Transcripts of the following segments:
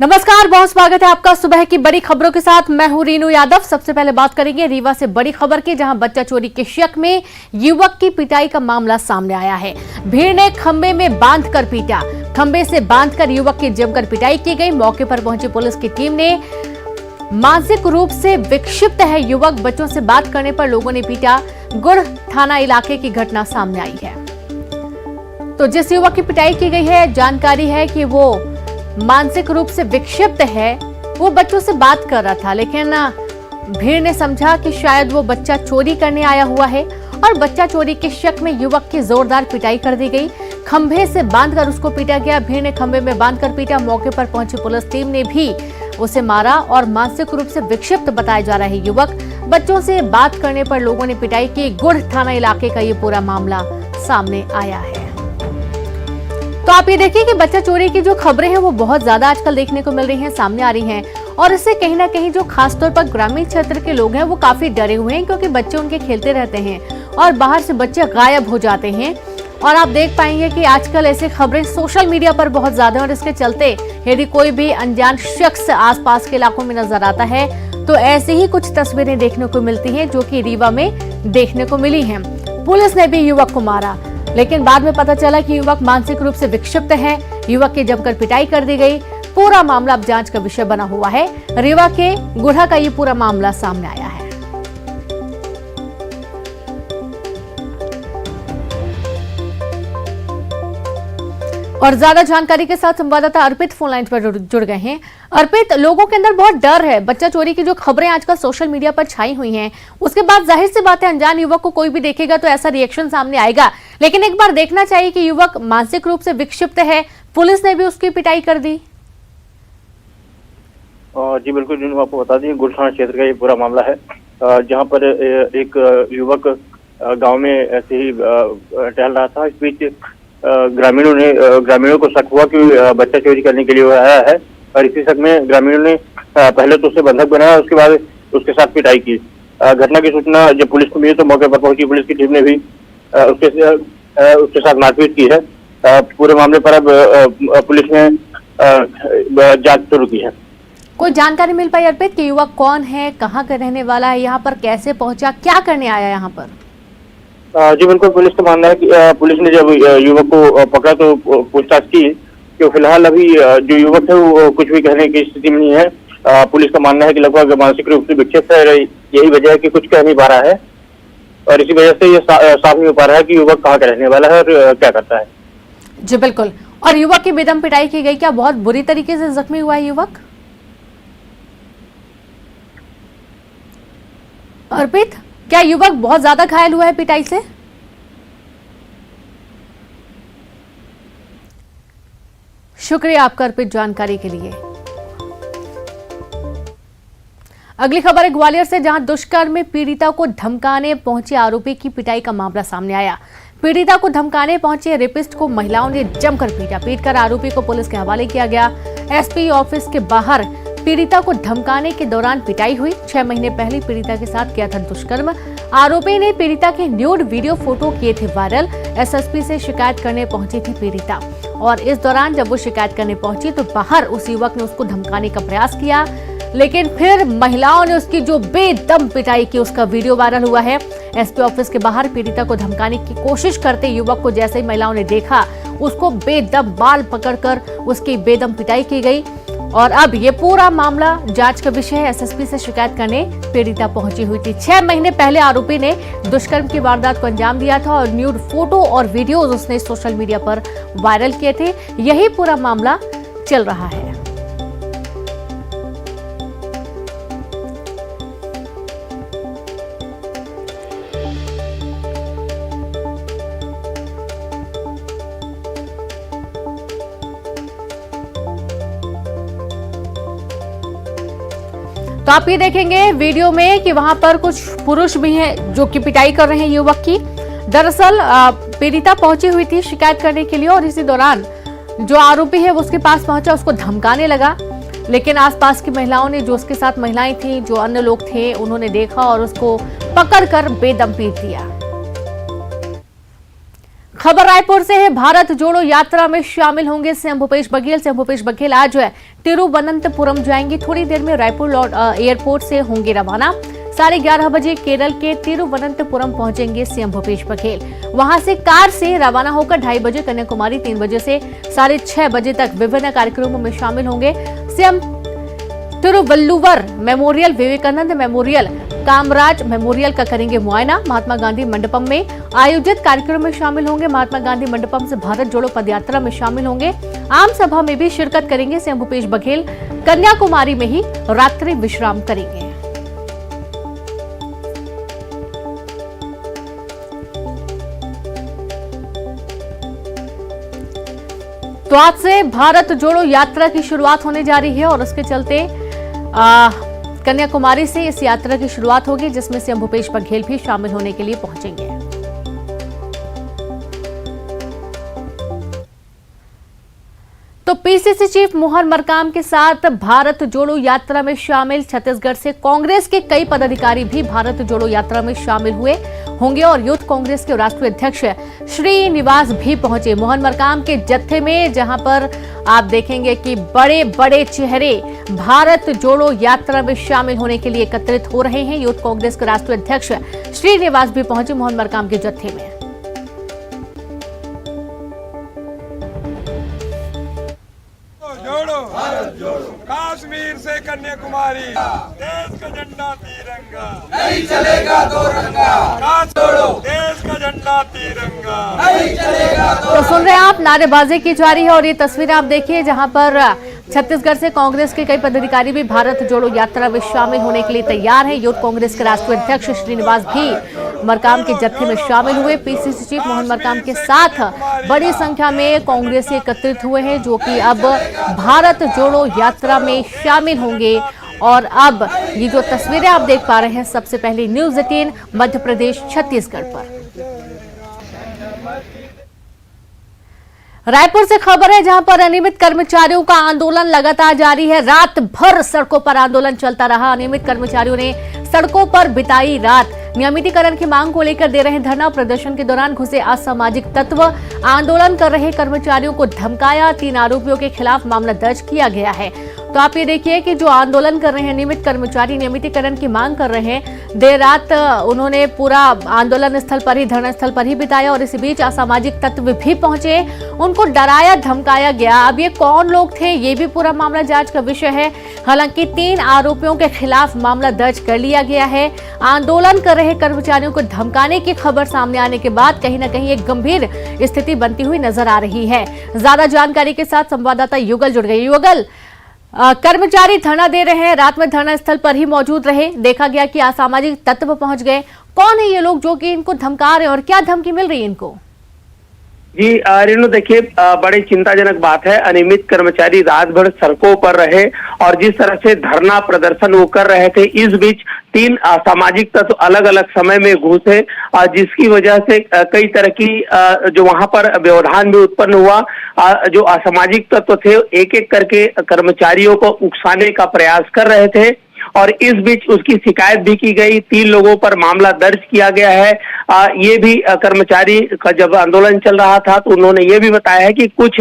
नमस्कार, बहुत स्वागत है आपका सुबह की बड़ी खबरों के साथ। मैं हूं रीनू यादव। सबसे पहले बात करेंगे रीवा से बड़ी खबर की, जहां बच्चा चोरी के शक में युवक की पिटाई का मामला सामने आया है। भीड़ ने खंबे में बांधकर पीटा। खंबे से बांधकर युवक की जमकर पिटाई की गई। मौके पर पहुंची पुलिस की टीम ने मानसिक रूप से विक्षिप्त है युवक, बच्चों से बात करने पर लोगों ने पीटा। गुड़ थाना इलाके की घटना सामने आई है। तो जिस युवक की पिटाई की गई है, जानकारी है कि वो मानसिक रूप से विक्षिप्त है। वो बच्चों से बात कर रहा था, लेकिन भीड़ ने समझा कि शायद वो बच्चा चोरी करने आया हुआ है और बच्चा चोरी के शक में युवक की जोरदार पिटाई कर दी गई। खंभे से बांधकर उसको पीटा गया। भीड़ ने खंभे में बांधकर पीटा। मौके पर पहुंची पुलिस टीम ने भी उसे मारा और मानसिक रूप से विक्षिप्त बताया जा रहा है युवक। बच्चों से बात करने पर लोगों ने पिटाई की। गुड़ थाना इलाके का ये पूरा मामला सामने आया है। तो आप ये देखिए कि बच्चा चोरी की जो खबरें हैं वो बहुत ज्यादा आजकल देखने को मिल रही हैं, सामने आ रही हैं, और इससे कहीं ना कहीं जो खासतौर पर ग्रामीण क्षेत्र के लोग हैं वो काफी डरे हुए हैं, क्योंकि बच्चे उनके खेलते रहते हैं और बाहर से बच्चे गायब हो जाते हैं। और आप देख पाएंगे कि आजकल ऐसी खबरें सोशल मीडिया पर बहुत ज्यादा हैं, और इसके चलते यदि कोई भी अनजान शख्स आसपास के इलाकों में नजर आता है तो ऐसी ही कुछ तस्वीरें देखने को मिलती हैं, जो कि रीवा में देखने को मिली हैं। पुलिस ने भी युवक को मारा, लेकिन बाद में पता चला कि युवक मानसिक रूप से विक्षिप्त है। युवक की जमकर पिटाई कर दी गई। पूरा मामला अब जांच का विषय बना हुआ है। रीवा के गुढ़ा का ये पूरा मामला सामने आया है। और ज्यादा जानकारी के साथ संवाददाता अर्पित फोन लाइन पर जुड़ गए हैं। अर्पित, लोगों के अंदर बहुत डर है। बच्चा चोरी की जो खबरें आजकल सोशल मीडिया पर छाई हुई हैं, उसके बाद जाहिर सी बात है अनजान युवक को कोई भी देखेगा तो ऐसा रिएक्शन सामने आएगा। लेकिन एक बार देखना चाहिए कि युवक मानसिक रूप से विक्षिप्त है। पुलिस ने भी उसकी पिटाई कर दी। जी बिल्कुल, जिन्होंने आपको बता दें, गुड़ थाना क्षेत्र का ये पूरा मामला है, जहां पर एक युवक गांव में ऐसे ही टहल रहा था। इस बीच ग्रामीणों को शक हुआ कि बच्चा चोरी करने के लिए वो आया है, और इसी शक में ग्रामीणों ने पहले तो उसे बंधक बनाया, उसके बाद उसके साथ पिटाई की। घटना की सूचना जब पुलिस को मिली तो मौके पर पहुंची पुलिस की टीम ने भी उसके साथ मारपीट की है। पूरे मामले पर अब पुलिस ने जांच शुरू की है। कोई जानकारी मिल पाई अर्पित कि युवक कौन है, कहाँ का रहने वाला है, यहाँ पर कैसे पहुंचा, क्या करने आया यहाँ पर? जी बिल्कुल, पुलिस का मानना है कि पुलिस ने जब युवक को पकड़ा तो पूछताछ की, कि फिलहाल अभी जो युवक है वो कुछ भी कहने की स्थिति में नहीं है। पुलिस का मानना है कि लगभग मानसिक रूप से विक्षिप्त है। यही वजह है कि कुछ कह नहीं पा रहा है, और इसी वजह से ये साफ नहीं हो पा रहा है कि युवक कहाँ का रहने वाला है और क्या करता है। जी बिल्कुल। और युवक की बेदम पिटाई की गई, क्या बहुत बुरी तरीके से जख्मी हुआ है युवक? अर्पित, क्या युवक बहुत ज्यादा घायल हुआ है पिटाई से? शुक्रिया आपका अर्पित जानकारी के लिए। अगली खबर है ग्वालियर से, जहां दुष्कर्म में पीड़िता को धमकाने पहुंचे आरोपी की पिटाई का मामला सामने आया। पीड़िता को धमकाने पहुंचे रेपिस्ट को महिलाओं ने जमकर पीटा। पीटकर आरोपी को पुलिस के हवाले किया गया। एसपी ऑफिस के बाहर पीड़िता को धमकाने के दौरान पिटाई हुई। 6 महीने पहले पीड़िता के साथ किया था दुष्कर्म। आरोपी ने पीड़िता के न्यूड वीडियो फोटो किए थे वायरल। एसएसपी से शिकायत करने पहुंची थी पीड़िता, और इस दौरान जब वो शिकायत करने पहुंची तो बाहर उस युवक ने उसको धमकाने का प्रयास किया, लेकिन फिर महिलाओं ने उसकी जो बेदम पिटाई की, उसका वीडियो वायरल हुआ है। एसपी ऑफिस के बाहर पीड़िता को धमकाने की कोशिश करते युवक को जैसे ही महिलाओं ने देखा, उसको बेदम बाल पकड़कर उसकी बेदम पिटाई की गई। और अब ये पूरा मामला जांच का विषय है। एसएसपी से शिकायत करने पीड़िता पहुंची हुई थी। 6 महीने पहले आरोपी ने दुष्कर्म की वारदात को अंजाम दिया था, और न्यूड फोटो और वीडियोज उसने सोशल मीडिया पर वायरल किए थे। यही पूरा मामला चल रहा है। तो आप ये देखेंगे वीडियो में कि वहां पर कुछ पुरुष भी हैं जो कि पिटाई कर रहे हैं युवक की। दरअसल पीड़िता पहुंची हुई थी शिकायत करने के लिए, और इसी दौरान जो आरोपी है वो उसके पास पहुंचा, उसको धमकाने लगा। लेकिन आसपास की महिलाओं ने, जो उसके साथ महिलाएं थी, जो अन्य लोग थे, उन्होंने देखा और उसको पकड़कर बेदम पीट दिया। खबर रायपुर से है। भारत जोड़ो यात्रा में शामिल होंगे सीएम भूपेश बघेल। सीएम भूपेश बघेल आज तिरुवनंतपुरम जाएंगे। थोड़ी देर में रायपुर एयरपोर्ट से होंगे रवाना। 11:30 बजे केरल के तिरुवनंतपुरम पहुंचेंगे सीएम भूपेश बघेल। वहां से कार से रवाना होकर 2:30 बजे कन्याकुमारी, 3 बजे से 6:30 बजे तक विभिन्न कार्यक्रमों में शामिल होंगे। CM Thiruvalluvar memorial, Vivekananda memorial, Kamaraj memorial का करेंगे मुआयना। महात्मा गांधी मंडपम में आयोजित कार्यक्रम में शामिल होंगे। महात्मा गांधी मंडपम से भारत जोड़ो पदयात्रा में शामिल होंगे। आम सभा में भी शिरकत करेंगे सीएम भूपेश बघेल। कन्याकुमारी में ही रात्रि विश्राम करेंगे। तो आज से भारत जोड़ो यात्रा की शुरुआत होने जा रही है और उसके चलते कन्याकुमारी से इस यात्रा की शुरुआत होगी, जिसमें सीएम भूपेश बघेल भी शामिल होने के लिए पहुंचेंगे। तो पीसीसी चीफ मोहन मरकाम के साथ भारत जोड़ो यात्रा में शामिल छत्तीसगढ़ से कांग्रेस के कई पदाधिकारी भी भारत जोड़ो यात्रा में शामिल हुए होंगे और यूथ कांग्रेस के राष्ट्रीय अध्यक्ष श्रीनिवास भी पहुंचे मोहन मरकाम के जत्थे में, जहां पर आप देखेंगे कि बड़े बड़े चेहरे भारत जोड़ो यात्रा में शामिल होने के लिए एकत्रित हो रहे हैं। यूथ कांग्रेस के राष्ट्रीय अध्यक्ष श्रीनिवास भी पहुंचे मोहन मरकाम के जत्थे में। जोड़ो भारत जोड़ो, कश्मीर से कन्याकुमारी, देश का झंडा तिरंगा, नहीं चलेगा दो रंगा। जोड़ो देश का झंडा तिरंगा, नहीं चलेगा दो। तो सुन रहे हैं आप, नारेबाजी की जा रही है और ये तस्वीरें आप देखिए जहां पर छत्तीसगढ़ से कांग्रेस के कई पदाधिकारी भी भारत जोड़ो यात्रा में शामिल होने के लिए तैयार हैं। यूथ कांग्रेस के राष्ट्रीय अध्यक्ष श्रीनिवास भी मरकाम के जत्थे में शामिल हुए। पीसीसी चीफ मोहन मरकाम के साथ बड़ी संख्या में कांग्रेसी एकत्रित हुए हैं, जो कि अब भारत जोड़ो यात्रा में शामिल होंगे। और अब ये जो तस्वीरें आप देख पा रहे हैं, सबसे पहले न्यूज़ 18 मध्य प्रदेश छत्तीसगढ़ पर। रायपुर से खबर है, जहां पर अनियमित कर्मचारियों का आंदोलन लगातार जारी है। रात भर सड़कों पर आंदोलन चलता रहा। अनियमित कर्मचारियों ने सड़कों पर बिताई रात। नियमितीकरण की मांग को लेकर दे रहे धरना प्रदर्शन के दौरान घुसे असामाजिक तत्व आंदोलन कर रहे कर्मचारियों को धमकाया। 3 आरोपियों के खिलाफ मामला दर्ज किया गया है। तो आप ये देखिए कि जो आंदोलन कर रहे हैं नियमित कर्मचारी, नियमितीकरण की मांग कर रहे हैं, देर रात उन्होंने पूरा आंदोलन स्थल पर ही, धरना स्थल पर ही बिताया और इसी बीच असामाजिक तत्व भी पहुंचे। उनको डराया धमकाया गया। अब ये कौन लोग थे, ये भी पूरा मामला जांच का विषय है। हालांकि 3 आरोपियों के खिलाफ मामला दर्ज कर लिया गया है। आंदोलन कर रहे कर्मचारियों को धमकाने की खबर सामने आने के बाद कहीं ना कहीं एक गंभीर स्थिति बनती हुई नजर आ रही है। ज्यादा जानकारी के साथ संवाददाता युगल जुड़ गए। युगल, कर्मचारी धरना दे रहे हैं, रात में धरना स्थल पर ही मौजूद रहे, देखा गया कि असामाजिक तत्व पहुंच गए। कौन है ये लोग जो कि इनको धमका रहे हैं और क्या धमकी मिल रही है इनको? जी रेणु, देखिए बड़ी चिंताजनक बात है। अनियमित कर्मचारी रात भर सड़कों पर रहे और जिस तरह से धरना प्रदर्शन वो कर रहे थे, इस बीच 3 असामाजिक तत्व अलग अलग समय में घुसे, जिसकी वजह से कई तरह की जो वहां पर व्यवधान भी उत्पन्न हुआ। जो असामाजिक तत्व थे एक एक करके कर्मचारियों को उकसाने का प्रयास कर रहे थे और इस बीच उसकी शिकायत भी की गई। 3 लोगों पर मामला दर्ज किया गया है। ये भी कर्मचारी का जब आंदोलन चल रहा था तो उन्होंने ये भी बताया है कि कुछ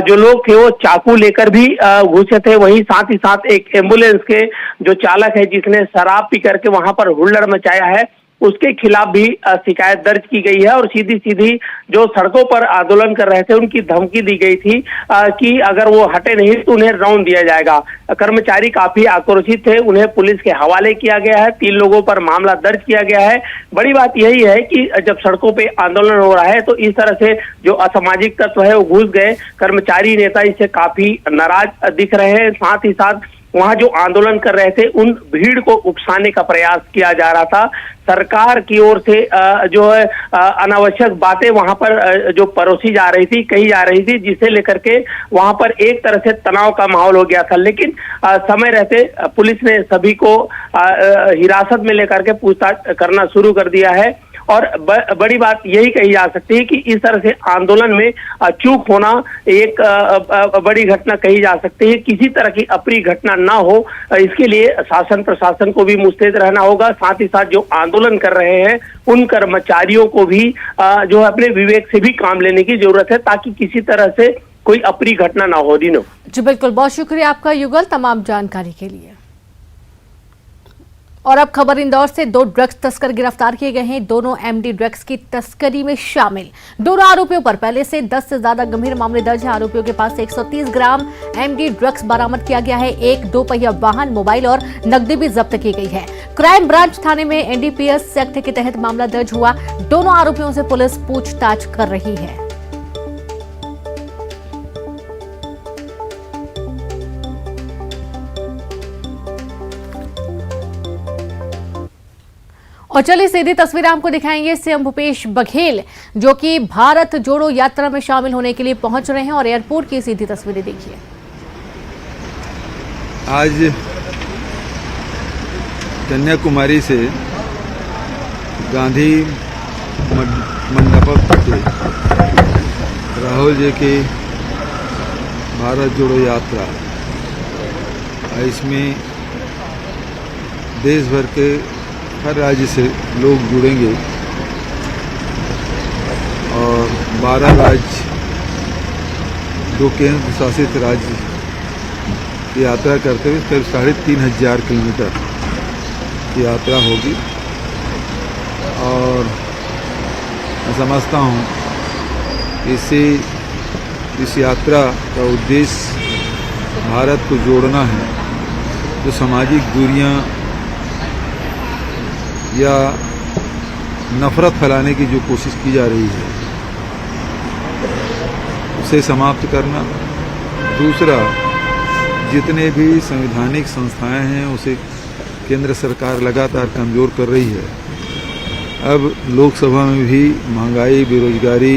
जो लोग थे वो चाकू लेकर भी घुसे थे। वहीं साथ ही साथ एक एम्बुलेंस के जो चालक है जिसने शराब पी करके वहां पर हुल्लड़ मचाया है, उसके खिलाफ भी शिकायत दर्ज की गई है और सीधी सीधी जो सड़कों पर आंदोलन कर रहे थे उनकी धमकी दी गई थी कि अगर वो हटे नहीं तो उन्हें राउंड दिया जाएगा। कर्मचारी काफी आक्रोशित थे, उन्हें पुलिस के हवाले किया गया है। 3 लोगों पर मामला दर्ज किया गया है। बड़ी बात यही है कि जब सड़कों पे आंदोलन हो रहा है तो इस तरह से जो असामाजिक तत्व है वो घुस गए। कर्मचारी नेता इससे काफी नाराज दिख रहे हैं। साथ ही साथ वहां जो आंदोलन कर रहे थे उन भीड़ को उकसाने का प्रयास किया जा रहा था। सरकार की ओर से जो है अनावश्यक बातें वहां पर जो परोसी जा रही थी, कही जा रही थी, जिसे लेकर के वहां पर एक तरह से तनाव का माहौल हो गया था। लेकिन समय रहते पुलिस ने सभी को हिरासत में लेकर के पूछताछ करना शुरू कर दिया है और बड़ी बात यही कही जा सकती है कि इस तरह से आंदोलन में चूक होना एक बड़ी घटना कही जा सकती है। किसी तरह की अप्रिय घटना ना हो, इसके लिए शासन प्रशासन को भी मुस्तैद रहना होगा। साथ ही साथ जो आंदोलन कर रहे हैं उन कर्मचारियों को भी जो है अपने विवेक से भी काम लेने की जरूरत है, ताकि किसी तरह से कोई अप्रिय घटना ना हो। दीनो जी बिल्कुल, बहुत शुक्रिया आपका युगल तमाम जानकारी के लिए। और अब खबर इंदौर से, 2 ड्रग्स तस्कर गिरफ्तार किए गए हैं। दोनों एमडी ड्रग्स की तस्करी में शामिल। दोनों आरोपियों पर पहले से 10 से ज्यादा गंभीर मामले दर्ज है। आरोपियों के पास से 130 ग्राम एमडी ड्रग्स बरामद किया गया है। एक 2 पहिया वाहन, मोबाइल और नकदी भी जब्त की गई है। क्राइम ब्रांच थाने में एनडीपीएस एक्ट के तहत मामला दर्ज हुआ। दोनों आरोपियों से पुलिस पूछताछ कर रही है। और चलिए सीधी तस्वीरें आपको दिखाएंगे। सीएम भूपेश बघेल जो कि भारत जोड़ो यात्रा में शामिल होने के लिए पहुंच रहे हैं और एयरपोर्ट की सीधी तस्वीरें देखिए। आज कन्याकुमारी से गांधी मंडप से राहुल जी की भारत जोड़ो यात्रा, इसमें देश भर के हर राज्य से लोग जुड़ेंगे और 12 राज्य, 2 केंद्र शासित राज्य की यात्रा करते हुए करीब 3500 किलोमीटर की यात्रा होगी। और मैं समझता हूँ इस यात्रा का उद्देश्य भारत को जोड़ना है। जो सामाजिक दूरियां या नफरत फैलाने की जो कोशिश की जा रही है उसे समाप्त करना। दूसरा, जितने भी संवैधानिक संस्थाएं हैं उसे केंद्र सरकार लगातार कमजोर कर रही है। अब लोकसभा में भी महंगाई, बेरोजगारी,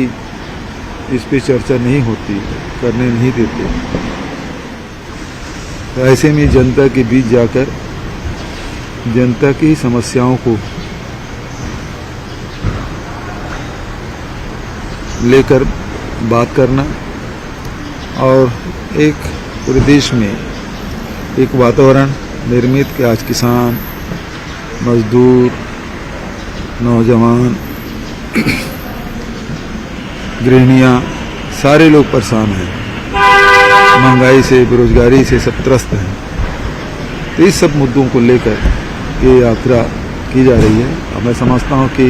इस पे चर्चा नहीं होती, करने नहीं देते। तो ऐसे में जनता के बीच जाकर जनता की समस्याओं को लेकर बात करना और एक पूरे देश में एक वातावरण निर्मित कि आज किसान, मजदूर, नौजवान, गृहिणियां, सारे लोग परेशान हैं, महंगाई से, बेरोजगारी से सब त्रस्त हैं। तो इस सब मुद्दों को लेकर ये यात्रा की जा रही है। और मैं समझता हूँ कि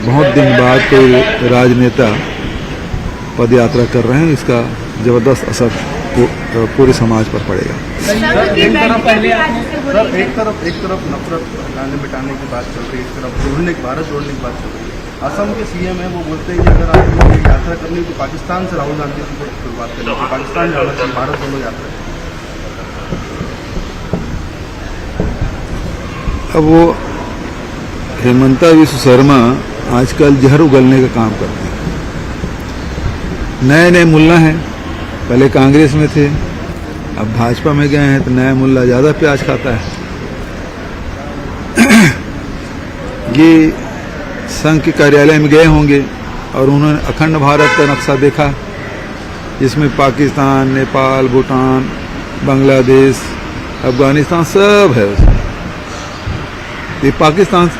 बहुत दिन बाद कोई राजनेता पद यात्रा कर रहे हैं, इसका जबरदस्त असर पूरे समाज पर पड़ेगा। एक तरफ नफरत फैलाने मिटाने की बात चल रही है, एक तरफ भारत जोड़ने की बात चल रही है। असम के सीएम है, वो बोलते हैं कि अगर आपको यात्रा करनी तो पाकिस्तान से राहुल गांधी की शुरुआत करनी है, पाकिस्तान जाना चाहिए, भारत जोड़ो यात्रा। अब वो हेमंता विश्व शर्मा आजकल जहर उगलने का काम करते हैं। नए नए मुल्ला हैं, पहले कांग्रेस में थे, अब भाजपा में गए हैं, तो नया मुल्ला ज्यादा प्याज खाता है। ये संघ के कार्यालय में गए होंगे और उन्होंने अखंड भारत का नक्शा देखा, जिसमें पाकिस्तान, नेपाल, भूटान, बांग्लादेश, अफगानिस्तान सब है उसमें। ये पाकिस्तान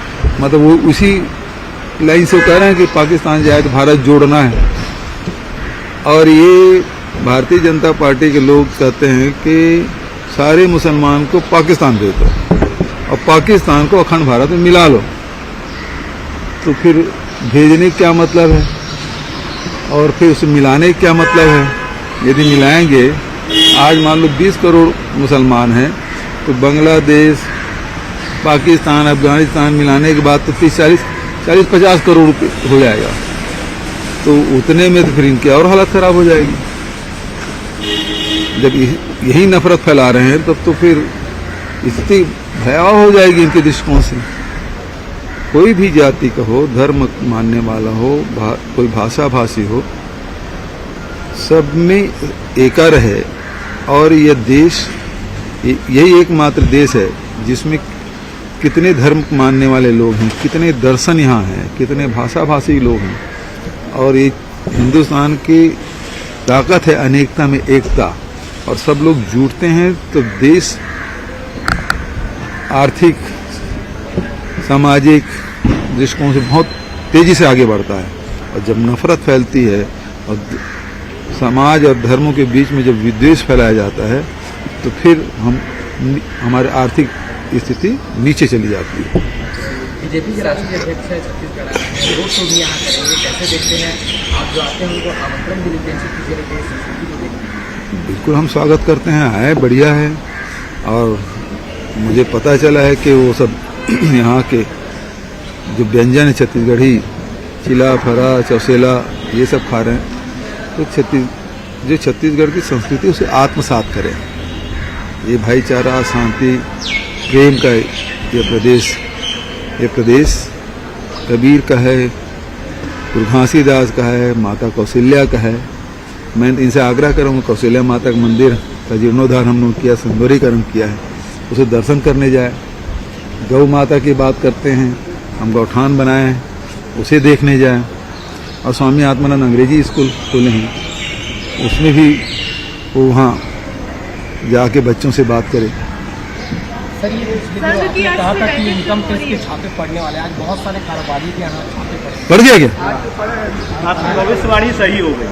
मतलब वो उसी लाइन से कह रहे हैं कि पाकिस्तान जाए तो भारत जोड़ना है। और ये भारतीय जनता पार्टी के लोग कहते हैं कि सारे मुसलमान को पाकिस्तान दे दो और पाकिस्तान को अखंड भारत में मिला लो। तो फिर भेजने का क्या मतलब है और फिर उसे मिलाने का क्या मतलब है? यदि मिलाएंगे, आज मान लो 20 करोड़ मुसलमान हैं, तो बांग्लादेश, पाकिस्तान, अफगानिस्तान मिलाने के बाद तो 40-50 करोड़ हो जाएगा। तो उतने में तो फिर इनकी और हालत खराब हो जाएगी। जब यही नफरत फैला रहे हैं तब तो फिर स्थिति भयावह हो जाएगी इनके दृष्टिकोण से। कोई भी जाति का हो, धर्म मानने वाला हो, कोई भाषा भाषी हो, सब में एका रहे। और यह देश यही एकमात्र देश है जिसमें कितने धर्म मानने वाले लोग हैं, कितने दर्शन यहाँ हैं, कितने भाषा भाषी लोग हैं। और ये हिंदुस्तान की ताकत है अनेकता में एकता, और सब लोग जुटते हैं तो देश आर्थिक सामाजिक दृष्टिकोण से बहुत तेजी से आगे बढ़ता है। और जब नफरत फैलती है और समाज और धर्मों के बीच में जब विद्वेष फैलाया जाता है तो फिर हमारे आर्थिक स्थिति नीचे चली जाती है। बीजेपी के राष्ट्रीय अध्यक्ष है छत्तीसगढ़ आए, रोड शो भी यहाँ करेंगे, कैसे देखते हैं आप जो आते हैं उनको आमंत्रण भी देते हैं छत्तीसगढ़ के संस्कृति को देखते हैं? बिल्कुल हम स्वागत करते हैं, आए बढ़िया है। और मुझे पता चला है कि वो सब यहाँ के जो व्यंजन है छत्तीसगढ़ी, चिला फरा चौसेला ये सब खा रहे हैं, तो जो छत्तीसगढ़ की संस्कृति उसे आत्मसात करें। ये भाईचारा शांति प्रेम का ये प्रदेश कबीर का है, गुरु घासीदास का है, माता कौशल्या का है। मैं इनसे आग्रह करूँगा, कौशल्या माता का मंदिर का जीर्णोद्धार हम लोग किया, सौंदर्यीकरण किया है, उसे दर्शन करने जाए। गौ माता की बात करते हैं, हम गौठान बनाए हैं, उसे देखने जाए। और स्वामी आत्मानंद अंग्रेजी स्कूल खोले हैं, उसमें भी वो वहाँ जाके बच्चों से बात करें। सर ये आपने कहा था कि इनकम टैक्स के छापे पड़ने वाले, आज बहुत सारे कारोबारी के यहाँ छापे पड़े। पड़ गया क्या? भविष्यवाणी सही हो गई।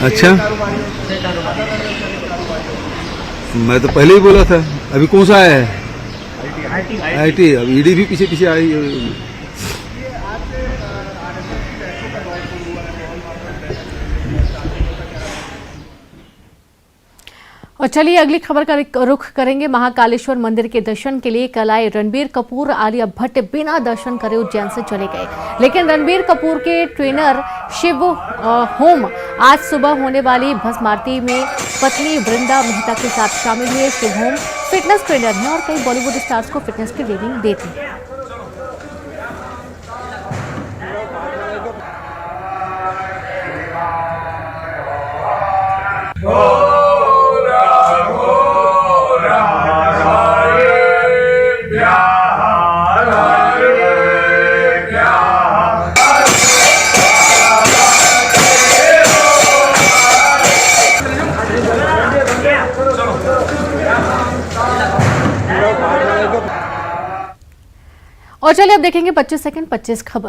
अच्छा, मैं तो पहले ही बोला था। अभी कौन सा आया है? IT। अब ED भी पीछे पीछे आई। और चलिए अगली खबर का रुख करेंगे। महाकालेश्वर मंदिर के दर्शन के लिए कल आए रणबीर कपूर आलिया भट्ट बिना दर्शन करे उज्जैन से चले गए, लेकिन रणबीर कपूर के ट्रेनर शिव होम आज सुबह होने वाली भस्म आरती में पत्नी वृंदा मेहता के साथ शामिल हुए। शिव होम फिटनेस ट्रेनर हैं और कई बॉलीवुड स्टार्स को फिटनेस की ट्रेनिंग देती हैं। और चलिए अब देखेंगे 25 सेकंड 25 खबर।